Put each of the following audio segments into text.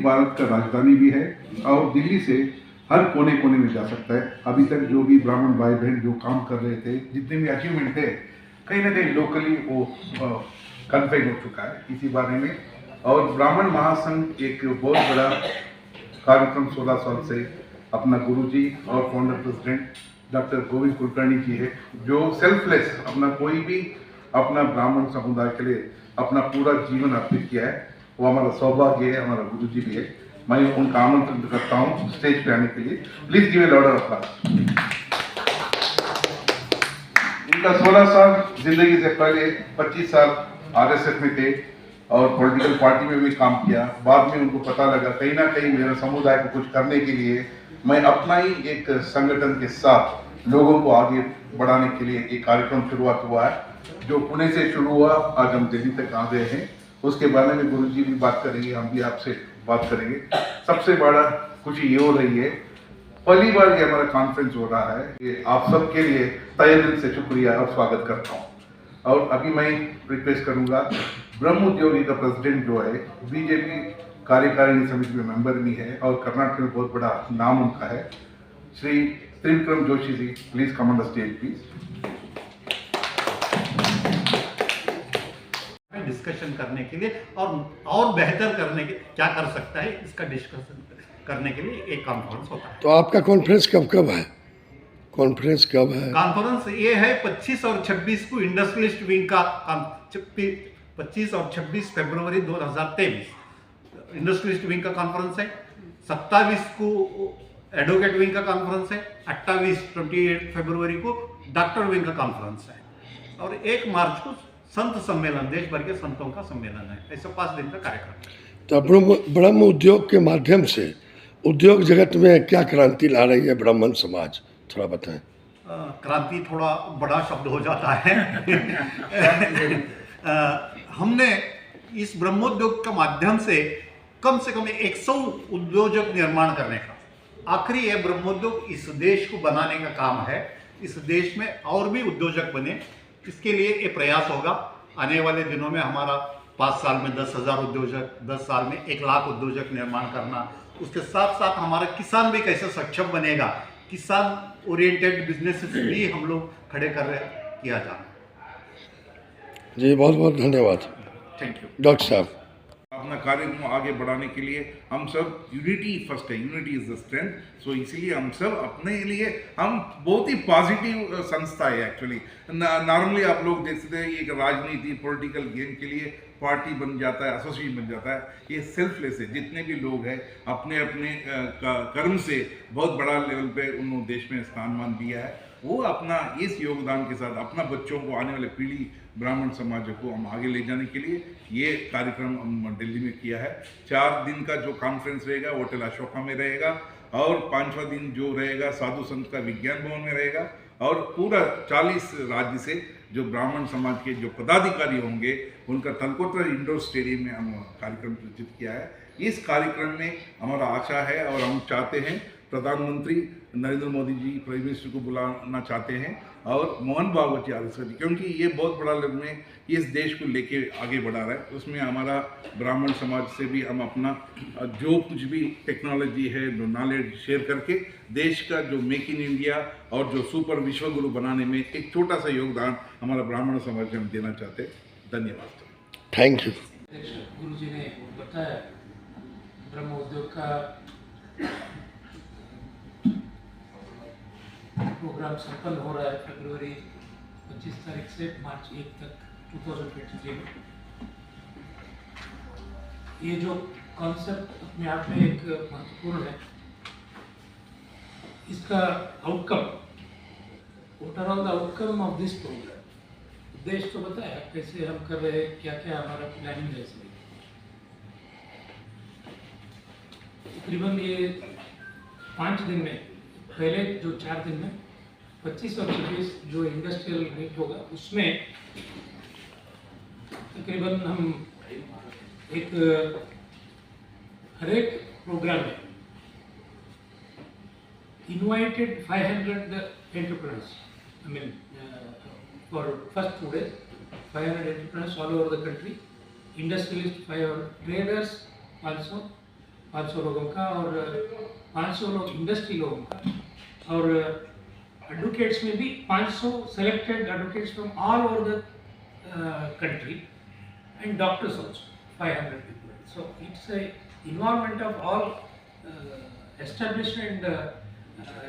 भारत का राजधानी भी है और दिल्ली से हर कोने कोने में जा सकता है। अभी तक जो भी ब्राह्मण भाई बहन जो काम कर रहे थे, जितने भी अचीवमेंट थे, कहीं ना कहीं लोकली वो कन्फाइन हो चुका है इसी बारे में। और ब्राह्मण महासंघ एक बहुत बड़ा कार्यक्रम 16 साल से अपना गुरुजी और founder president doctor Govind Kulkarni ji है, जो सेल्फलेस अपना कोई भी अपना ब्राह्मण समुदाय के लिए अपना पूरा जीवन अर्पित किया है। वो हमारा सौभाग्य है, हमारा गुरुजी भी है। मैं उनका आमंत्रण करता हूँ स्टेज पे आने के लिए। Please give a loud applause. इनका 16 साल जिंदगी से पहले 25 साल आरएसएस में थे और पॉलिटिकल पार्टी में भी काम किया। बाद में उनको पता लगा कहीं ना कहीं मेरे समुदाय को कुछ करने के लिए मैं अपना ही एक संगठन के साथ लोगों को आगे बढ़ाने के लिए एक कार्यक्रम शुरुआत हुआ है, जो पुणे से शुरू हुआ। आज हम दिल्ली तक आ गए हैं। उसके बारे में गुरुजी भी बात करेंगे, हम भी आपसे बात करेंगे। सबसे बड़ा खुशी ये हो रही है, पहली बार ये हमारा कॉन्फ्रेंस हो रहा है। ये आप सबके लिए तहे दिल से शुक्रिया और स्वागत करता हूँ। और अभी मैं रिक्वेस्ट करूंगा, ब्रह्म उद्योगी का प्रेसिडेंट जो है, बीजेपी कार्यकारिणी समिति में मेंबर भी है और कर्नाटक में बहुत बड़ा नाम उनका है, Shri Trivikram Joshi ji, please come on the stage please. Discussion करने के लिए और बेहतर करने के क्या कर सकता है, इसका डिस्कशन करने के लिए एक कॉन्फ्रेंस होता है। तो आपका कॉन्फ्रेंस कब है? कॉन्फ्रेंस कब है? कॉन्फ्रेंस ये है 25 और 26 को इंडस्ट्रियलिस्ट विंग का 25 और 26 फरवरी 2023 इंडस्ट्रियलिस्ट विंग का कॉन्फ्रेंस है। 27 को एडवोकेट विंग का कॉन्फ्रेंस है। 28 फरवरी को डॉक्टर विंग का कॉन्फ्रेंस है और 1 मार्च को संत सम्मेलन, देश भर के संतों का सम्मेलन है। ऐसा 5 दिन का कार्यक्रम। तो ब्रह्म उद्योग के माध्यम से उद्योग जगत में क्या क्रांति ला रही है ब्राह्मण समाज, थोड़ा बताएं। क्रांति थोड़ा बड़ा शब्द हो जाता है। हमने इस ब्रह्मोद्योग के माध्यम से कम 100 उद्योजक निर्माण करने का, आखिरी ये ब्रह्मोद्योग इस देश को बनाने का काम है। इस देश में और भी उद्योजक बने, इसके लिए ये प्रयास होगा। आने वाले दिनों में हमारा 5 साल में 10,000 उद्योजक, 10 साल में 1 लाख उद्योजक निर्माण करना। उसके साथ साथ हमारा किसान भी कैसे सक्षम बनेगा, किसान ओरिएंटेड बिजनेसेस भी हम लोग खड़े कर रहे किया जाना। जी बहुत बहुत धन्यवाद। थैंक यू डॉक्टर साहब। अपना कार्य को आगे बढ़ाने के लिए हम सब यूनिटी फर्स्ट है, यूनिटी इज द स्ट्रेंथ। सो इसीलिए हम सब अपने लिए हम बहुत ही पॉजिटिव संस्था है एक्चुअली। नॉर्मली आप लोग देखते हैं एक राजनीति पॉलिटिकल गेम के लिए पार्टी बन जाता है, एसोसिएशन बन जाता है। ये सेल्फलेस है। जितने भी लोग हैं अपने अपने कर्म से बहुत बड़ा लेवल पे उन्होंने देश में स्थान दिया है। वो अपना इस योगदान के साथ अपना बच्चों को, आने वाले पीढ़ी ब्राह्मण समाज को हम आगे ले जाने के लिए ये कार्यक्रम हम दिल्ली में किया है। 4 दिन का जो कॉन्फ्रेंस रहेगा वो होटल अशोका में रहेगा और 5वां दिन जो रहेगा साधु संत का विज्ञान भवन में रहेगा। और पूरा 40 राज्य से जो ब्राह्मण समाज के जो पदाधिकारी होंगे उनका तलकोत्र इंडोर स्टेडियम में हम कार्यक्रम आयोजित किया है। इस कार्यक्रम में हमारा आशा है और हम चाहते हैं प्रधानमंत्री नरेंद्र मोदी जी प्राइम मिनिस्टर को बुलाना चाहते हैं और मोहन भागवत जी आरएसएस जी, क्योंकि ये बहुत बड़ा लेवल में इस देश को लेके आगे बढ़ा रहा है। उसमें हमारा ब्राह्मण समाज से भी हम अपना जो कुछ भी टेक्नोलॉजी है, जो नॉलेज शेयर करके देश का जो मेक इन इंडिया और जो सुपर विश्वगुरु बनाने में एक छोटा सा योगदान हमारा ब्राह्मण समाज से हम देना चाहते हैं। धन्यवाद। Thank you. गुरु जी ने बताया ब्रह्म उद्योग का प्रोग्राम संपन्न हो रहा है फरवरी 25 तारीख से मार्च 1 तक 2023 में। ये जो कॉन्सेप्ट अपने आप में एक महत्वपूर्ण है। इसका outcome, what are all the outcome of this programme, उद्देश्य तो बताया कैसे हम कर रहे हैं, क्या क्या हमारा प्लानिंग है इसमें। तकरीबन ये 5 दिन में, पहले जो 4 दिन में 25 और 26 जो इंडस्ट्रियल मीट होगा उसमें तकरीबन हम एक हर एक प्रोग्राम में invited 500 entrepreneurs, I mean for first 2 days 500 entrepreneurs all over the country, industrialist 500 traders also, 500 लोगों का, और 500 लोग इंडस्ट्री लोगों का, और एडवोकेट्स में भी 500 selected advocates from all over the country, and doctors also 500 people. So it's a involvement of all established and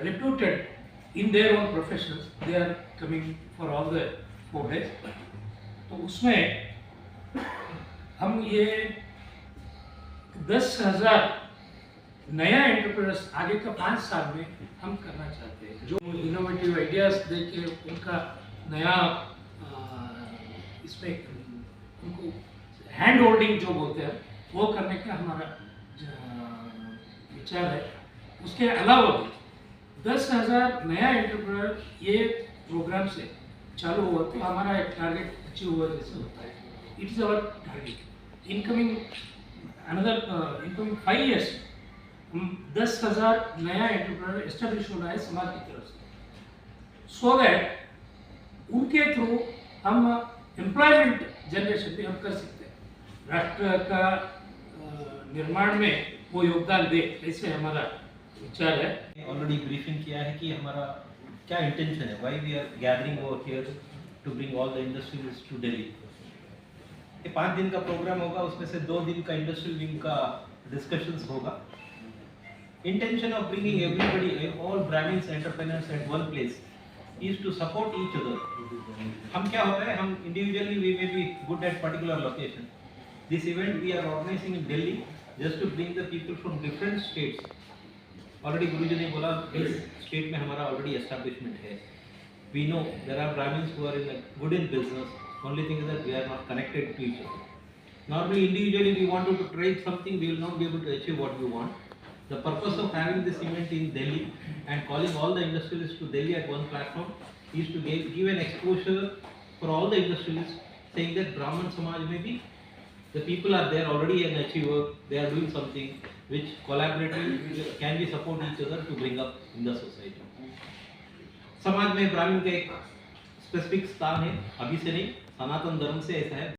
reputed in their own professions. They are coming for all the 4 days. तो उसमें हम ये 10,000 नया entrepreneurs आगे का 5 साल में हम करना चाहते हैं, जो इनोवेटिव आइडियाज देके उनका नया इसमें उनको हैंड होल्डिंग जो बोलते हैं वो करने का हमारा विचार है। उसके अलावा भी 10,000 नया एंटरप्रेन्योर ये प्रोग्राम से चालू हुआ तो हमारा एक टारगेट अचीव हुआ जैसे होता है। It is our target incoming 5 years हम 10,000 नया एंटरप्रेन्योर एस्टेब्लिश होना है समाज की तरफ से, सो दैट उनके थ्रू हम एम्प्लॉयमेंट जनरेशन भी हम कर सकते हैं, राष्ट्र का निर्माण में वो योगदान दे, ऐसे हमारा विचार है। ऑलरेडी ब्रीफिंग किया है कि हमारा क्या इंटेंशन है, why we are gathering over here to bring all the industries to Delhi. ये 5 दिन का प्रोग्राम होगा, उसमें से 2 दिन का इंडस्ट्रियल विंग का डिस्कशंस होगा। Intention of bringing everybody, all Brahmins entrepreneurs at one place is to support each other. हम क्या होता है, हम individually we may be good at particular location. This event we are organizing in Delhi just to bring the people from different states. Already गुरुजी ने बोला इस state में हमारा already establishment है. We know there are Brahmins who are good in business. Only thing is that we are not connected to each other. Normally individually we wanted to trade something, we will not be able to achieve what we want. The purpose of having this event in Delhi and calling all the industrialists to Delhi at one platform is to give an exposure for all the industrialists, saying that Brahman Samaj may be, the people are there already an achiever, they are doing something which collaboratively can we support each other to bring up in the society. समाज में ब्राह्मण का एक specific स्थान है, अभी से नहीं, सनातन धर्म से ऐसा है।